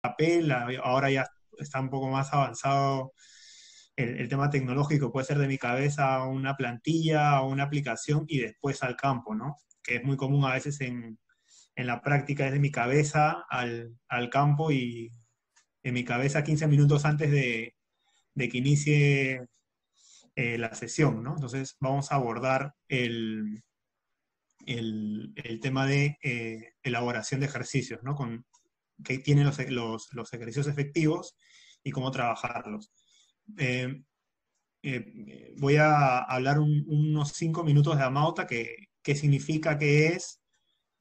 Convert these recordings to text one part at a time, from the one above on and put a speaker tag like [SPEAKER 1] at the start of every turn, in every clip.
[SPEAKER 1] papel, ahora ya está un poco más avanzado el tema tecnológico, puede ser de mi cabeza a una plantilla, o una aplicación y después al campo, ¿no? Que es muy común a veces en la práctica, es de mi cabeza al campo y en mi cabeza 15 minutos antes de que inicie la sesión, ¿no? Entonces vamos a abordar el tema de elaboración de ejercicios, ¿no? Que tienen los ejercicios efectivos y cómo trabajarlos. Eh, Voy a hablar unos 5 minutos de Amauta, qué significa, qué es,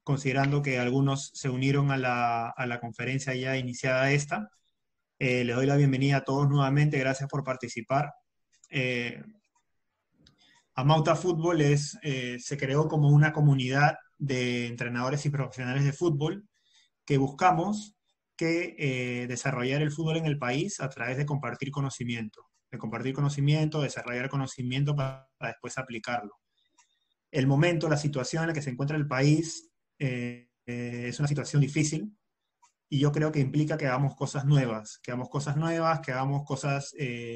[SPEAKER 1] considerando que algunos se unieron a la conferencia ya iniciada esta. Les doy la bienvenida a todos nuevamente, gracias por participar. Eh, Amauta Fútbol se creó como una comunidad de entrenadores y profesionales de fútbol que buscamos desarrollar el fútbol en el país a través de compartir conocimiento, desarrollar conocimiento para después aplicarlo. El momento, la situación en la que se encuentra el país es una situación difícil y yo creo que implica que hagamos cosas nuevas, que hagamos cosas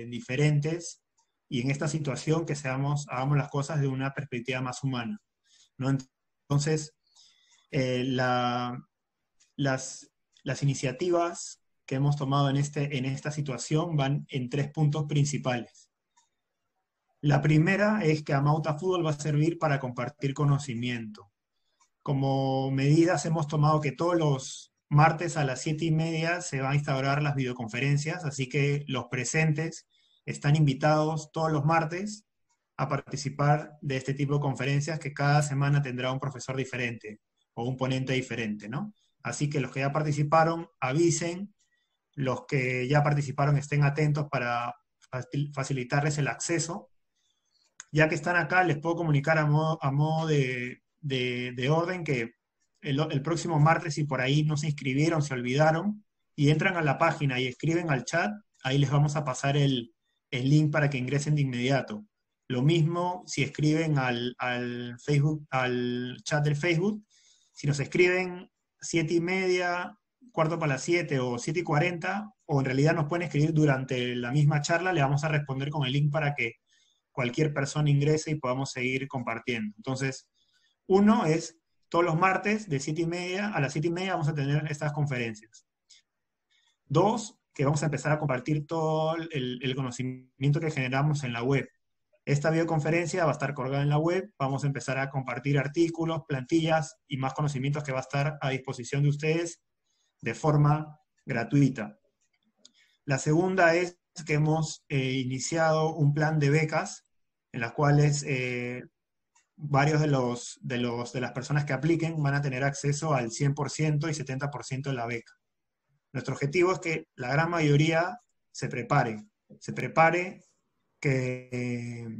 [SPEAKER 1] diferentes y en esta situación hagamos las cosas de una perspectiva más humana, ¿no? Entonces, la, las iniciativas que hemos tomado en esta situación van en 3 puntos principales. La primera es que Amauta Fútbol va a servir para compartir conocimiento. Como medidas hemos tomado que todos los martes a las 7:30 se van a instaurar las videoconferencias, así que los presentes están invitados todos los martes a participar de este tipo de conferencias que cada semana tendrá un profesor diferente o un ponente diferente, ¿no? Así que los que ya participaron avisen, los que ya participaron estén atentos para facilitarles el acceso. Ya que están acá, les puedo comunicar a modo de orden que el próximo martes, si por ahí no se inscribieron, se olvidaron, y entran a la página y escriben al chat, ahí les vamos a pasar el link para que ingresen de inmediato. Lo mismo si escriben al Facebook, al chat del Facebook, si nos escriben 7:30, cuarto para las 7 o 7:40, o en realidad nos pueden escribir durante la misma charla, le vamos a responder con el link para que cualquier persona ingrese y podamos seguir compartiendo. Entonces, uno es, todos los martes de 7:30 a las 7:30 vamos a tener estas conferencias. Dos, que vamos a empezar a compartir todo el conocimiento que generamos en la web. Esta videoconferencia va a estar colgada en la web, vamos a empezar a compartir artículos, plantillas y más conocimientos que va a estar a disposición de ustedes de forma gratuita. La segunda es que hemos iniciado un plan de becas en las cuales varios de las personas que apliquen van a tener acceso al 100% y 70% de la beca. Nuestro objetivo es que la gran mayoría se prepare, que,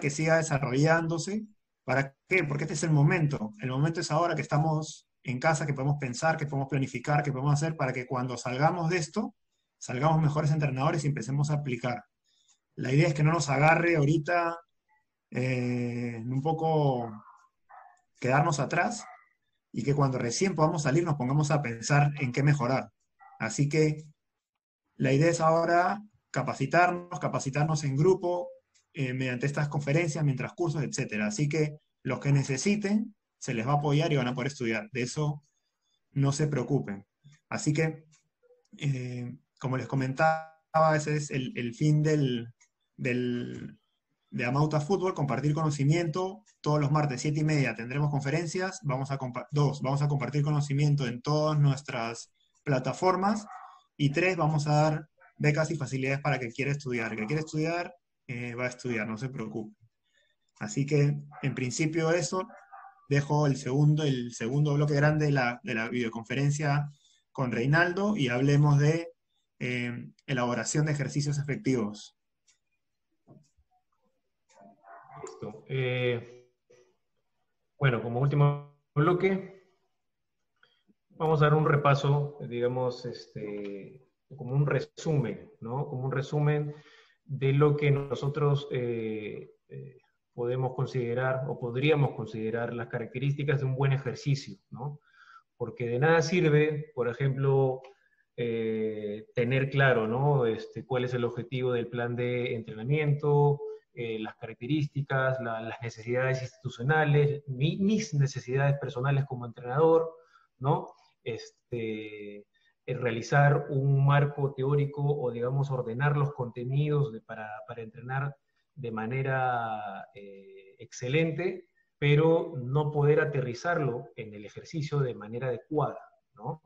[SPEAKER 1] que siga desarrollándose. ¿Para qué? Porque este es el momento. El momento es ahora que estamos en casa, que podemos pensar, que podemos planificar, que podemos hacer para que cuando salgamos de esto, salgamos mejores entrenadores y empecemos a aplicar. La idea es que no nos agarre ahorita un poco quedarnos atrás y que cuando recién podamos salir nos pongamos a pensar en qué mejorar. Así que la idea es ahora capacitarnos en grupo, mediante estas conferencias, mientras cursos, etc. Así que los que necesiten se les va a apoyar y van a poder estudiar. De eso no se preocupen. Así que, como les comentaba, ese es el fin de Amauta Fútbol, compartir conocimiento. Todos los martes 7:30 tendremos conferencias. Vamos a compartir conocimiento en todas nuestras plataformas. Y 3, vamos a dar becas y facilidades para que quiera estudiar. El que quiere estudiar, va a estudiar, no se preocupe. Así que, en principio, eso. Dejo el segundo bloque grande de la videoconferencia con Reinaldo y hablemos de elaboración de ejercicios efectivos.
[SPEAKER 2] Listo. Bueno, como último bloque, vamos a dar un repaso, digamos, como un resumen, ¿no? Como un resumen de lo que nosotros podemos considerar o podríamos considerar las características de un buen ejercicio, ¿no? Porque de nada sirve, por ejemplo, tener claro, ¿no? Cuál es el objetivo del plan de entrenamiento, las características, las necesidades institucionales, mis necesidades personales como entrenador, ¿no? Realizar un marco teórico o, digamos, ordenar los contenidos para entrenar de manera excelente, pero no poder aterrizarlo en el ejercicio de manera adecuada, ¿no?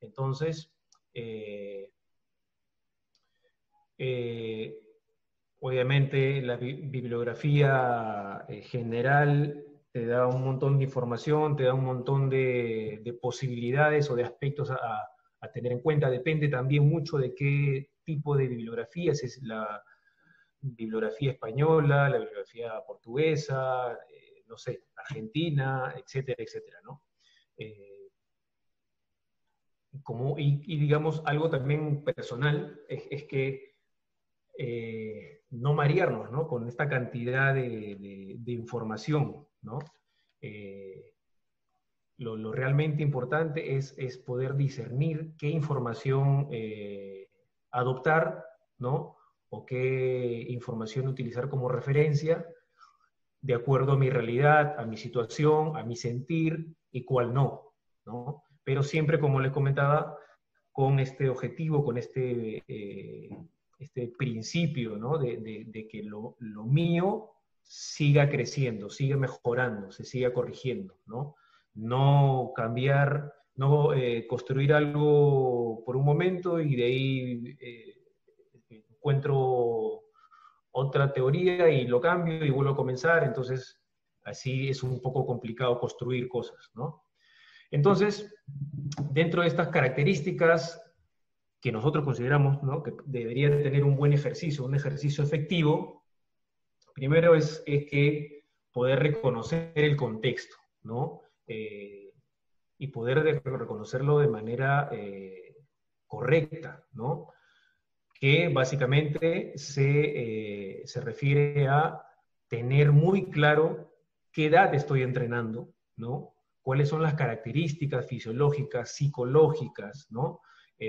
[SPEAKER 2] Entonces, obviamente la bibliografía general te da un montón de información, te da un montón de posibilidades o de aspectos a tener en cuenta. Depende también mucho de qué tipo de bibliografía, si es la bibliografía española, la bibliografía portuguesa, no sé, argentina, etcétera, etcétera, ¿no? Y digamos, algo también personal es que no marearnos, ¿no? Con esta cantidad de información, ¿no? Lo realmente importante es poder discernir qué información adoptar, ¿no? O qué información utilizar como referencia de acuerdo a mi realidad, a mi situación, a mi sentir, y cuál no, ¿no? Pero siempre, como les comentaba, con este objetivo, con este principio, ¿no? De que lo mío siga creciendo, siga mejorando, se siga corrigiendo, ¿no? No cambiar, no construir algo por un momento y de ahí encuentro otra teoría y lo cambio y vuelvo a comenzar, entonces así es un poco complicado construir cosas, ¿no? Entonces, dentro de estas características que nosotros consideramos, ¿no?, que debería tener un buen ejercicio, un ejercicio efectivo, primero es que poder reconocer el contexto, ¿no? Y poder reconocerlo de manera correcta, ¿no? Que básicamente se refiere a tener muy claro qué edad estoy entrenando, ¿no? Cuáles son las características fisiológicas, psicológicas, ¿no? Y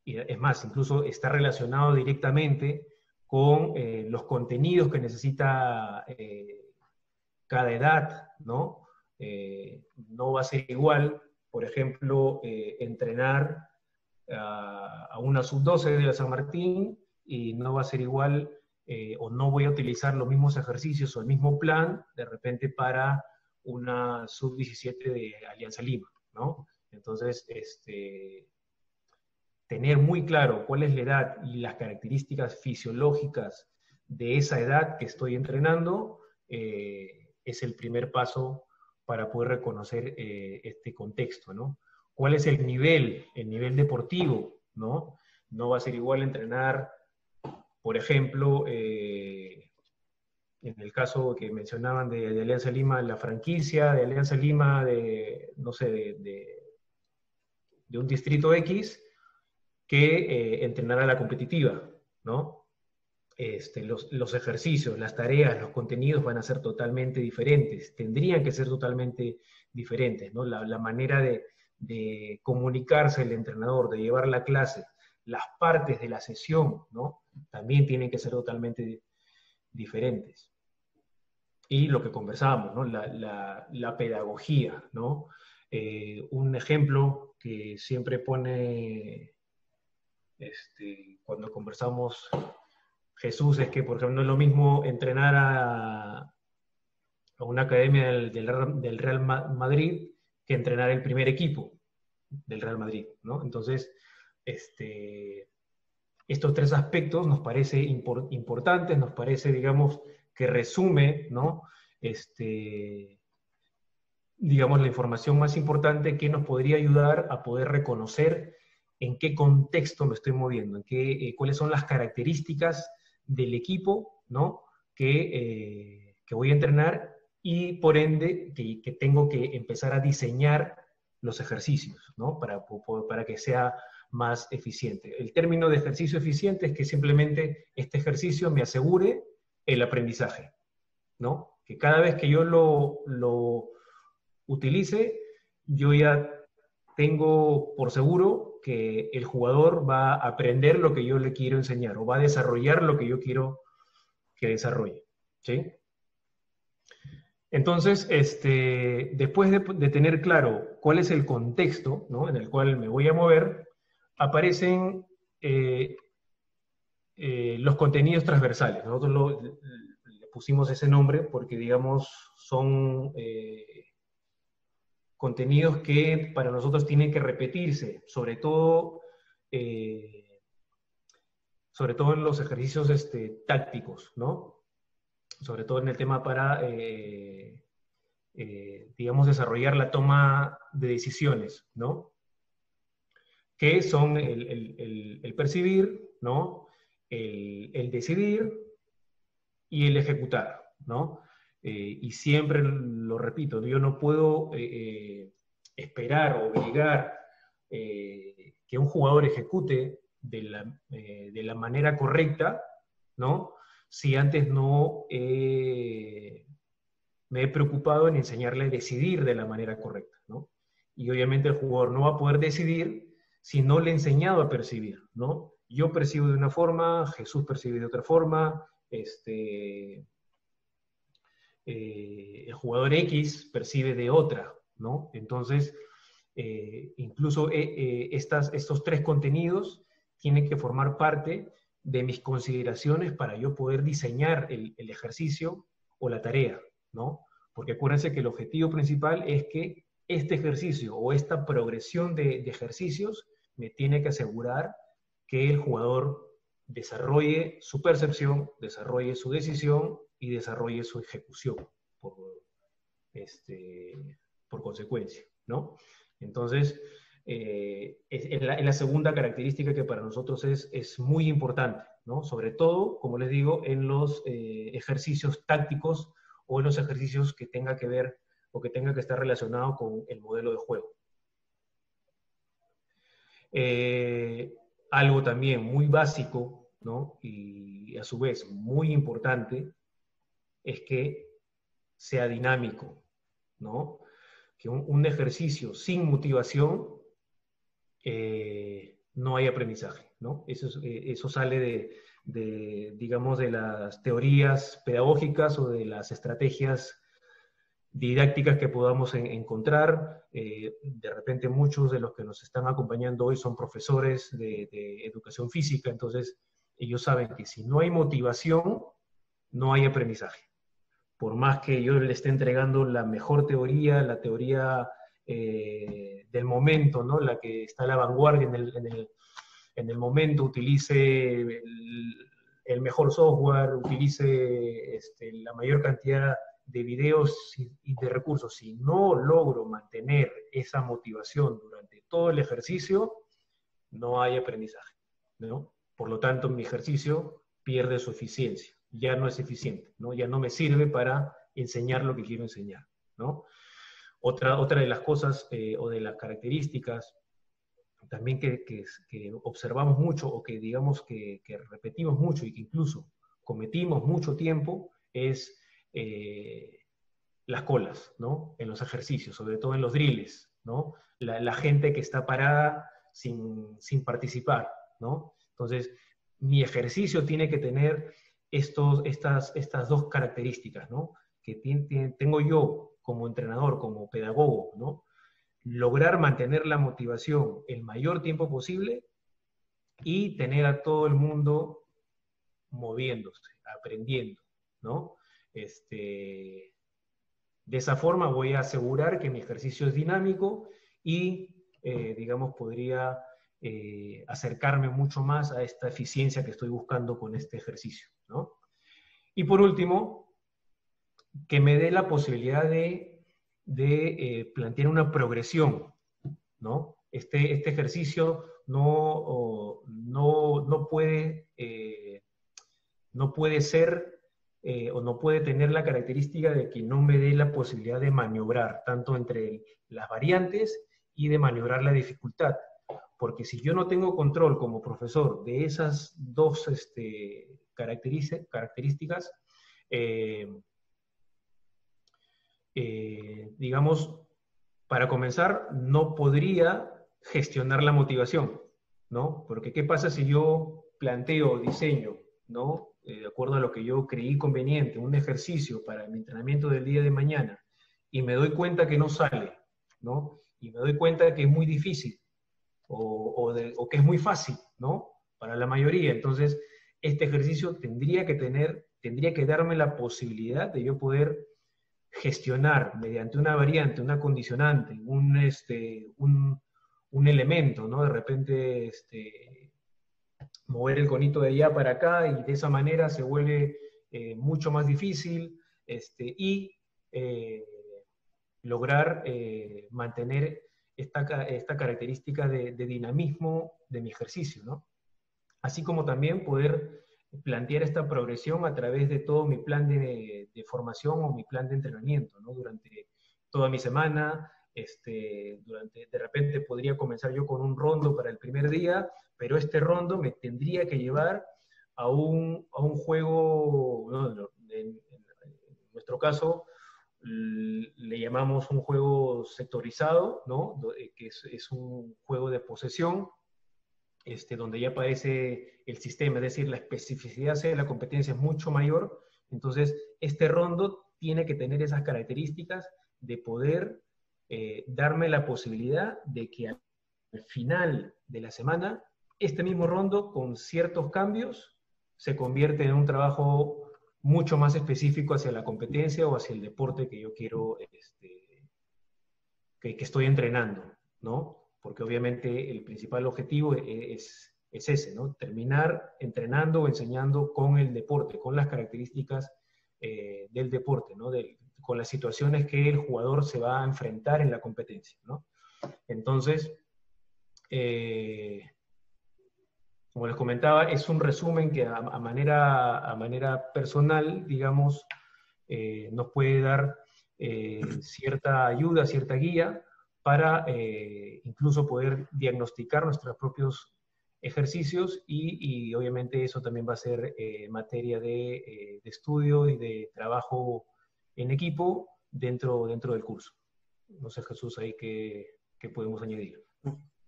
[SPEAKER 2] es más, incluso está relacionado directamente con los contenidos que necesita cada edad, ¿no? No va a ser igual, por ejemplo, entrenar a una sub-12 de la San Martín, y no va a ser igual, o no voy a utilizar los mismos ejercicios o el mismo plan de repente para una sub-17 de Alianza Lima, ¿no? Entonces, tener muy claro cuál es la edad y las características fisiológicas de esa edad que estoy entrenando, es el primer paso para poder reconocer este contexto, ¿no? ¿Cuál es el nivel deportivo, ¿no? No va a ser igual entrenar, por ejemplo, en el caso que mencionaban de Alianza Lima, la franquicia de Alianza Lima, no sé, de un distrito X, que entrenar a la competitiva, ¿no? Los ejercicios, las tareas, los contenidos van a ser totalmente diferentes, tendrían que ser totalmente diferentes, ¿no? La manera de comunicarse el entrenador, de llevar la clase, las partes de la sesión, ¿no? También tienen que ser totalmente diferentes. Y lo que conversábamos, ¿no? La pedagogía, ¿no? Un ejemplo que siempre pone cuando conversamos Jesús es que, por ejemplo, no es lo mismo entrenar a una academia del Real Madrid que entrenar el primer equipo del Real Madrid, ¿no? Entonces, estos tres aspectos nos parece importantes, nos parece, digamos, que resume, ¿no? Digamos, la información más importante que nos podría ayudar a poder reconocer en qué contexto me estoy moviendo, cuáles son las características del equipo, ¿no? que voy a entrenar, y por ende que tengo que empezar a diseñar los ejercicios, ¿no? Para que sea más eficiente. El término de ejercicio eficiente es que simplemente este ejercicio me asegure el aprendizaje, ¿no? Que cada vez que yo lo utilice, yo ya tengo por seguro que el jugador va a aprender lo que yo le quiero enseñar o va a desarrollar lo que yo quiero que desarrolle. ¿Sí? Entonces, después de tener claro cuál es el contexto, ¿no?, en el cual me voy a mover, aparecen los contenidos transversales. Nosotros le pusimos ese nombre porque, digamos, son contenidos que para nosotros tienen que repetirse, sobre todo en los ejercicios tácticos, ¿no? Sobre todo en el tema para, digamos, desarrollar la toma de decisiones, ¿no? Que son el percibir, ¿no? El decidir y el ejecutar, ¿no? Y siempre lo repito, yo no puedo esperar o obligar que un jugador ejecute de la manera correcta, ¿no?, si antes no me he preocupado en enseñarle a decidir de la manera correcta, ¿no? Y obviamente el jugador no va a poder decidir si no le he enseñado a percibir, ¿no? Yo percibo de una forma, Jesús percibe de otra forma, el jugador X percibe de otra, ¿no? Entonces, incluso estos tres contenidos tienen que formar parte de mis consideraciones para yo poder diseñar el ejercicio o la tarea, ¿no? Porque acuérdense que el objetivo principal es que este ejercicio o esta progresión de ejercicios me tiene que asegurar que el jugador desarrolle su percepción, desarrolle su decisión y desarrolle su ejecución por, por consecuencia, ¿no? Entonces, es la segunda característica que para nosotros es muy importante, ¿no? Sobre todo, como les digo, en los ejercicios tácticos o en los ejercicios que tenga que ver o que tenga que estar relacionado con el modelo de juego. Algo también muy básico, ¿no?, y a su vez muy importante, es que sea dinámico, ¿no? Que un ejercicio sin motivación no hay aprendizaje, ¿no? Eso sale digamos, de las teorías pedagógicas o de las estrategias didácticas que podamos encontrar. De repente muchos de los que nos están acompañando hoy son profesores de educación física, entonces ellos saben que si no hay motivación, no hay aprendizaje. Por más que yo le esté entregando la mejor teoría, la teoría del momento, ¿no?, la que está a la vanguardia en el momento, utilice el mejor software, utilice la mayor cantidad de videos y de recursos, si no logro mantener esa motivación durante todo el ejercicio, no hay aprendizaje, ¿no? Por lo tanto, mi ejercicio pierde su eficiencia, ya no es eficiente, ¿no? Ya no me sirve para enseñar lo que quiero enseñar, ¿no? Otra de las cosas o de las características también que observamos mucho o que digamos que repetimos mucho y que incluso cometimos mucho tiempo es las colas, ¿no?, en los ejercicios, sobre todo en los drills, ¿no? La gente que está parada sin participar, ¿no? Entonces, mi ejercicio tiene que tener estas dos características, ¿no?, que tengo yo como entrenador, como pedagogo, ¿no? Lograr mantener la motivación el mayor tiempo posible y tener a todo el mundo moviéndose, aprendiendo, ¿no? De esa forma voy a asegurar que mi ejercicio es dinámico y, digamos, podría acercarme mucho más a esta eficiencia que estoy buscando con este ejercicio, ¿no? Y por último, que me dé la posibilidad de plantear una progresión, ¿no? Este ejercicio no puede ser o no puede tener la característica de que no me dé la posibilidad de maniobrar tanto entre las variantes y de maniobrar la dificultad. Porque si yo no tengo control como profesor de esas dos características, digamos, para comenzar, no podría gestionar la motivación, ¿no? Porque ¿qué pasa si yo planteo, diseño, ¿no? De acuerdo a lo que yo creí conveniente, un ejercicio para mi entrenamiento del día de mañana, y me doy cuenta que no sale, ¿no? Y me doy cuenta que es muy difícil, o que es muy fácil, ¿no? Para la mayoría. Entonces, este ejercicio tendría que darme la posibilidad de yo poder gestionar mediante una variante, una condicionante, un elemento, ¿no? De repente, mover el conito de allá para acá y de esa manera se vuelve mucho más difícil y eh, lograr mantener esta característica de dinamismo de mi ejercicio, ¿no? Así como también poder plantear esta progresión a través de todo mi plan de formación o mi plan de entrenamiento, ¿no? Durante toda mi semana, de repente podría comenzar yo con un rondo para el primer día, pero este rondo me tendría que llevar a un juego, ¿no? En nuestro caso, le llamamos un juego sectorizado, ¿no? Que es un juego de posesión, donde ya aparece el sistema, es decir, la especificidad de la competencia es mucho mayor. Entonces, este rondo tiene que tener esas características de poder darme la posibilidad de que al final de la semana, este mismo rondo, con ciertos cambios, se convierte en un trabajo mucho más específico hacia la competencia o hacia el deporte que yo quiero, que estoy entrenando, ¿no? Porque obviamente el principal objetivo es ese, ¿no? Terminar entrenando o enseñando con el deporte, con las características del deporte, ¿no? Con las situaciones que el jugador se va a enfrentar en la competencia, ¿no? Entonces, como les comentaba, es un resumen que a manera personal, digamos, nos puede dar cierta ayuda, cierta guía para incluso poder diagnosticar nuestros propios ejercicios y obviamente eso también va a ser materia de estudio y de trabajo en equipo dentro del curso. No sé, Jesús, ahí qué podemos añadir.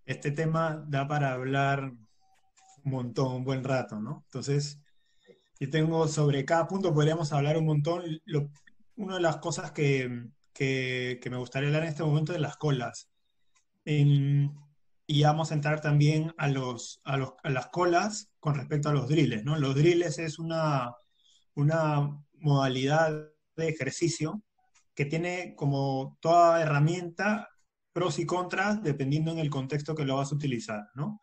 [SPEAKER 1] Este tema da para hablar un montón, un buen rato, ¿no? Entonces, yo tengo sobre cada punto, podríamos hablar un montón. Una de las cosas que me gustaría hablar en este momento es las colas. En- y vamos a entrar también a las colas con respecto a los drills, ¿no? Los drills es una modalidad de ejercicio que tiene como toda herramienta pros y contras dependiendo en el contexto que lo vas a utilizar, ¿no?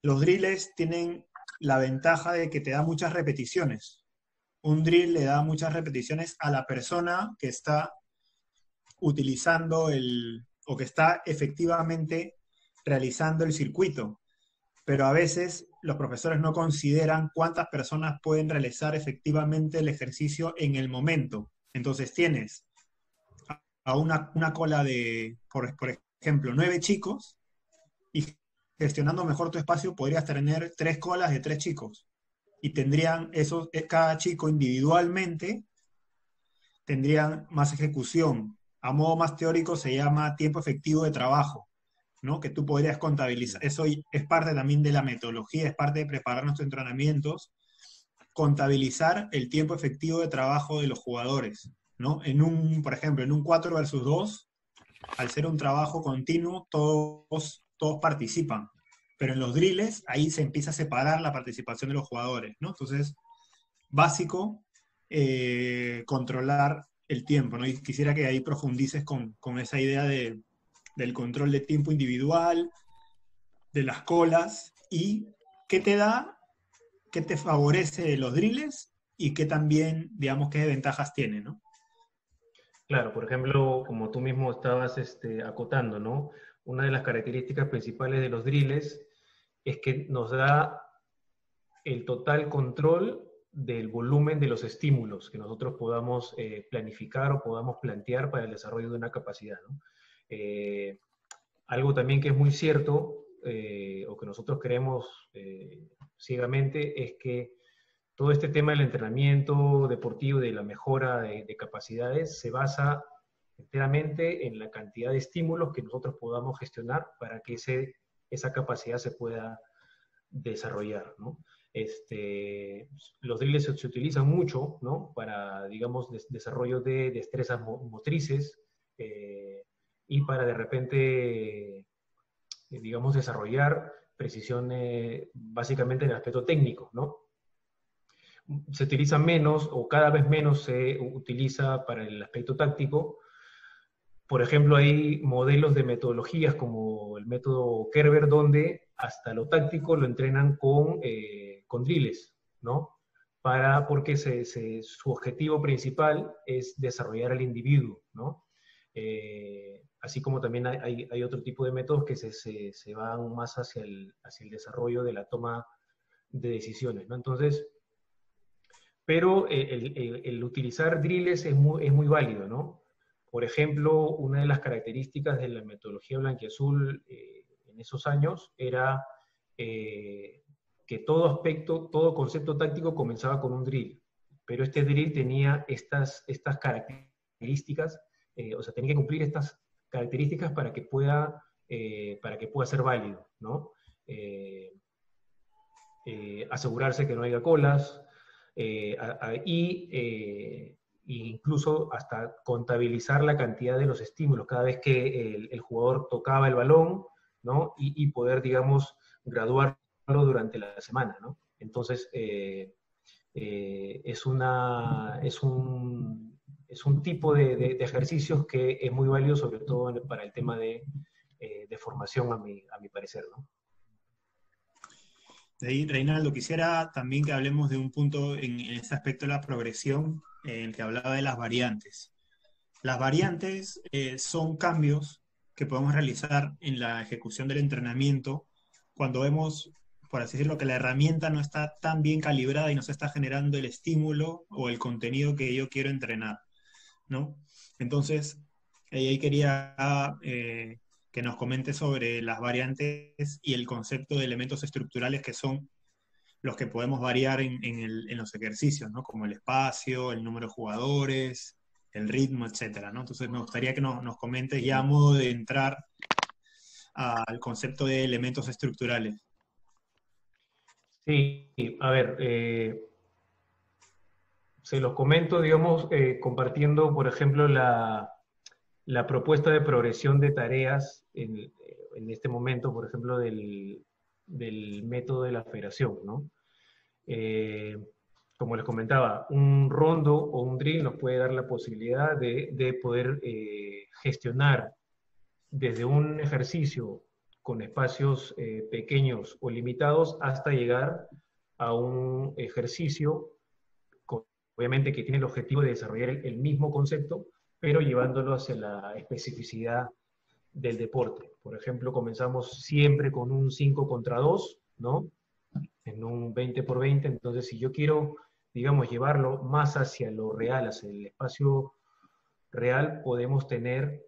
[SPEAKER 1] Los drills tienen la ventaja de que te da muchas repeticiones. Un drill le da muchas repeticiones a la persona que está utilizando o que está efectivamente realizando el circuito. Pero a veces los profesores no consideran cuántas personas pueden realizar efectivamente el ejercicio en el momento. Entonces tienes a una cola de, por ejemplo, 9 chicos y gestionando mejor tu espacio podrías tener 3 colas de 3 chicos y tendrían esos, cada chico individualmente tendrían más ejecución. A modo más teórico se llama tiempo efectivo de trabajo, ¿no? Que tú podrías contabilizar. Eso es parte también de la metodología, es parte de preparar nuestros entrenamientos, contabilizar el tiempo efectivo de trabajo de los jugadores, ¿no? Por ejemplo, en un 4 versus 2, al ser un trabajo continuo, todos participan. Pero en los drills, ahí se empieza a separar la participación de los jugadores, ¿no? Entonces, básico, controlar el tiempo, ¿no? Y quisiera que ahí profundices con esa idea del control de tiempo individual, de las colas, y qué te da, qué te favorece los drills y qué también, digamos, qué ventajas tiene, ¿no?
[SPEAKER 2] Claro, por ejemplo, como tú mismo estabas acotando, ¿no? Una de las características principales de los drills es que nos da el total control del volumen de los estímulos que nosotros podamos planificar o podamos plantear para el desarrollo de una capacidad, ¿no? Eh, Algo también que es muy cierto, o que nosotros creemos ciegamente, es que todo este tema del entrenamiento deportivo, de la mejora de capacidades, se basa enteramente en la cantidad de estímulos que nosotros podamos gestionar para que esa capacidad se pueda desarrollar, ¿no? Los drills se utilizan mucho, ¿no? Para, digamos, desarrollo de destrezas motrices, y para de repente, digamos, desarrollar precisión básicamente en el aspecto técnico, ¿no? Se utiliza menos o cada vez menos se utiliza para el aspecto táctico. Por ejemplo, hay modelos de metodologías como el método Kerber, donde hasta lo táctico lo entrenan con drills, ¿no? Porque su objetivo principal es desarrollar al individuo, ¿no? Así como también hay otro tipo de métodos que se van más hacia el desarrollo de la toma de decisiones, ¿no? Entonces, pero el utilizar drills es muy válido, ¿no? Por ejemplo, una de las características de la metodología blanquiazul en esos años era que todo concepto táctico comenzaba con un drill, pero este drill tenía estas características, o sea, tenía que cumplir estas características para que pueda ser válido, ¿no? Asegurarse que no haya colas, incluso hasta contabilizar la cantidad de los estímulos cada vez que el jugador tocaba el balón, ¿no? Y poder, digamos, graduarlo durante la semana, ¿no? Entonces, es un tipo de ejercicios que es muy válido, sobre todo para el tema de formación, a mi parecer, ¿no?
[SPEAKER 1] De ahí, Reinaldo, quisiera también que hablemos de un punto en este aspecto de la progresión, en el que hablaba de las variantes. Las variantes son cambios que podemos realizar en la ejecución del entrenamiento cuando vemos, por así decirlo, que la herramienta no está tan bien calibrada y no se está generando el estímulo o el contenido que yo quiero entrenar, ¿no? Entonces, ahí quería que nos comente sobre las variantes y el concepto de elementos estructurales que son los que podemos variar en los ejercicios, ¿no? Como el espacio, el número de jugadores, el ritmo, etcétera, ¿no? Entonces me gustaría que nos comentes ya a modo de entrar al concepto de elementos estructurales.
[SPEAKER 2] Sí, a ver, se los comento, digamos, compartiendo, por ejemplo, la propuesta de progresión de tareas en este momento, por ejemplo, del método de la federación, ¿no? Como les comentaba, un rondo o un drill nos puede dar la posibilidad de poder gestionar desde un ejercicio con espacios pequeños o limitados hasta llegar a un ejercicio, obviamente que tiene el objetivo de desarrollar el mismo concepto, pero llevándolo hacia la especificidad del deporte. Por ejemplo, comenzamos siempre con un 5 contra 2, ¿no? En un 20 por 20, entonces si yo quiero, digamos, llevarlo más hacia lo real, hacia el espacio real, podemos tener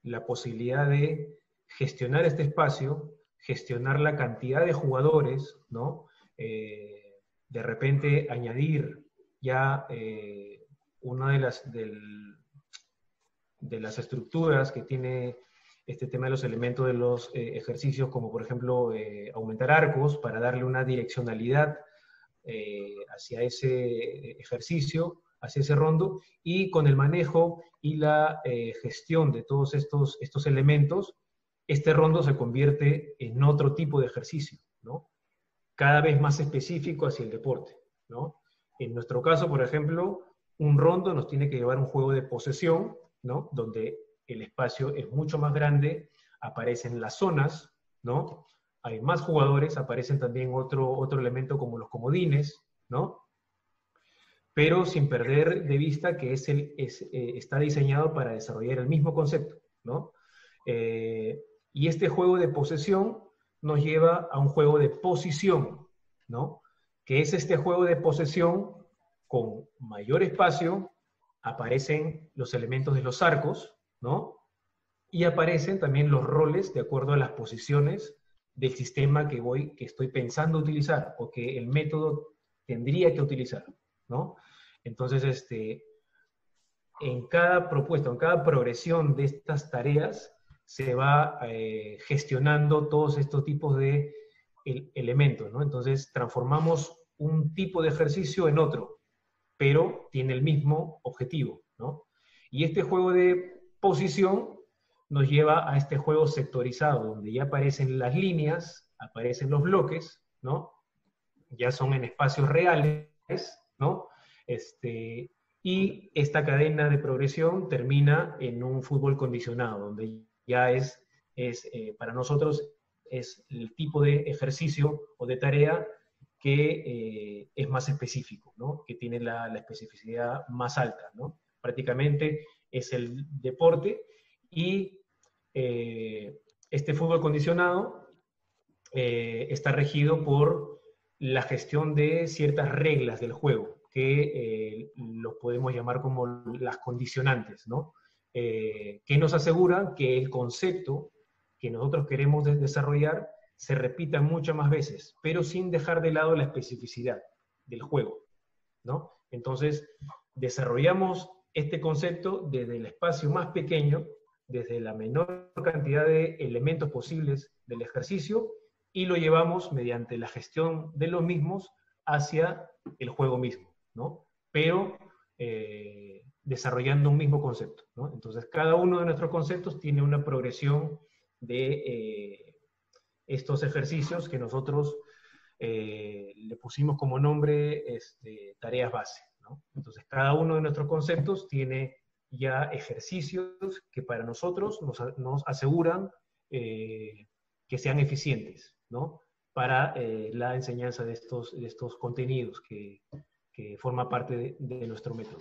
[SPEAKER 2] la posibilidad de gestionar este espacio, gestionar la cantidad de jugadores, ¿no? De repente añadir ya una de las estructuras que tiene este tema de los elementos de los ejercicios, como por ejemplo aumentar arcos para darle una direccionalidad hacia ese ejercicio, hacia ese rondo, y con el manejo y la gestión de todos estos elementos, este rondo se convierte en otro tipo de ejercicio, ¿no? Cada vez más específico hacia el deporte, ¿no? En nuestro caso, por ejemplo, un rondo nos tiene que llevar un juego de posesión, ¿no? Donde el espacio es mucho más grande, aparecen las zonas, ¿no? Hay más jugadores, aparecen también otro elemento como los comodines, ¿no? Pero sin perder de vista que está diseñado para desarrollar el mismo concepto, ¿no? Y este juego de posesión nos lleva a un juego de posición, ¿no? Que es este juego de posesión con mayor espacio, aparecen los elementos de los arcos, ¿no? Y aparecen también los roles de acuerdo a las posiciones del sistema que estoy pensando utilizar o que el método tendría que utilizar, ¿no? Entonces, en cada propuesta, en cada progresión de estas tareas, se va gestionando todos estos tipos de elementos, ¿no? Entonces, transformamos un tipo de ejercicio en otro, pero tiene el mismo objetivo, ¿no? Y este juego de posición nos lleva a este juego sectorizado, donde ya aparecen las líneas, aparecen los bloques, ¿no? Ya son en espacios reales, ¿no? Y esta cadena de progresión termina en un fútbol condicionado, donde ya para nosotros es el tipo de ejercicio o de tarea que es más específico, ¿no? Que tiene la especificidad más alta, ¿no? Prácticamente es el deporte y este fútbol condicionado está regido por la gestión de ciertas reglas del juego, que lo podemos llamar como las condicionantes, ¿no? Que nos aseguran que el concepto que nosotros queremos desarrollar se repita muchas más veces, pero sin dejar de lado la especificidad del juego, ¿no? Entonces, desarrollamos este concepto desde el espacio más pequeño, desde la menor cantidad de elementos posibles del ejercicio, y lo llevamos mediante la gestión de los mismos hacia el juego mismo, ¿no? Pero desarrollando un mismo concepto, ¿no? Entonces, cada uno de nuestros conceptos tiene una progresión de estos ejercicios que nosotros le pusimos como nombre tareas base, ¿no? Entonces, cada uno de nuestros conceptos tiene ya ejercicios que para nosotros nos aseguran que sean eficientes, ¿no? Para la enseñanza de estos contenidos que forma parte de nuestro método.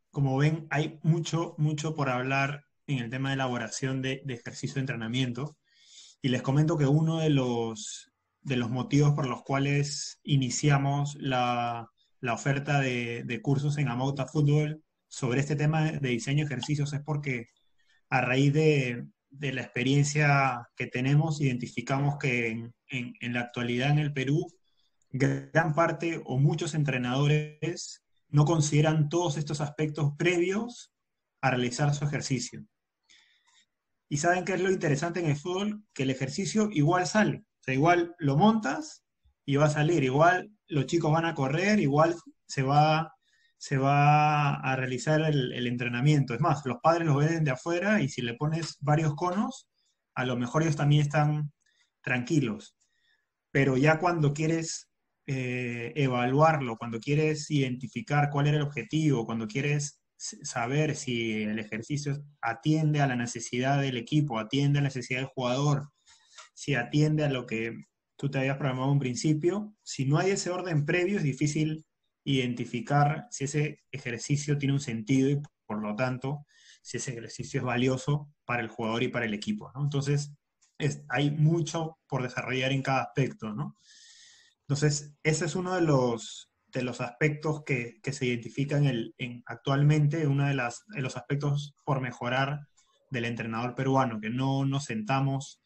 [SPEAKER 1] Como ven, hay mucho por hablar en el tema de elaboración de ejercicio de entrenamiento. Y les comento que uno de los motivos por los cuales iniciamos la oferta de cursos en Amauta Fútbol sobre este tema de diseño de ejercicios es porque a raíz de la experiencia que tenemos, identificamos que en la actualidad en el Perú, gran parte o muchos entrenadores no consideran todos estos aspectos previos a realizar su ejercicio. ¿Y saben qué es lo interesante en el fútbol? Que el ejercicio igual sale. O sea, igual lo montas y va a salir. Igual los chicos van a correr, igual se va a realizar el entrenamiento. Es más, los padres lo ven de afuera y si le pones varios conos, a lo mejor ellos también están tranquilos. Pero ya cuando quieres evaluarlo, cuando quieres identificar cuál era el objetivo, cuando quieres saber si el ejercicio atiende a la necesidad del equipo, atiende a la necesidad del jugador, si atiende a lo que tú te habías programado en un principio, si no hay ese orden previo es difícil identificar si ese ejercicio tiene un sentido y por lo tanto si ese ejercicio es valioso para el jugador y para el equipo, ¿no? Entonces hay mucho por desarrollar en cada aspecto, ¿no? Entonces ese es uno de los aspectos que se identifican actualmente, uno de los aspectos por mejorar del entrenador peruano, que no nos sentamos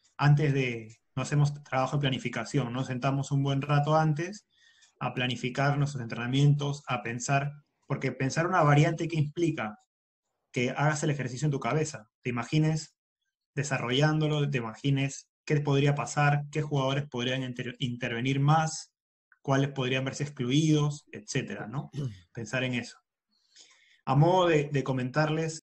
[SPEAKER 1] no hacemos trabajo de planificación, nos sentamos un buen rato antes a planificar nuestros entrenamientos, a pensar, porque pensar una variante que implica que hagas el ejercicio en tu cabeza, te imagines desarrollándolo, te imagines qué podría pasar, qué jugadores podrían intervenir más, cuáles podrían verse excluidos, etcétera, ¿no? Pensar en eso. A modo de comentarles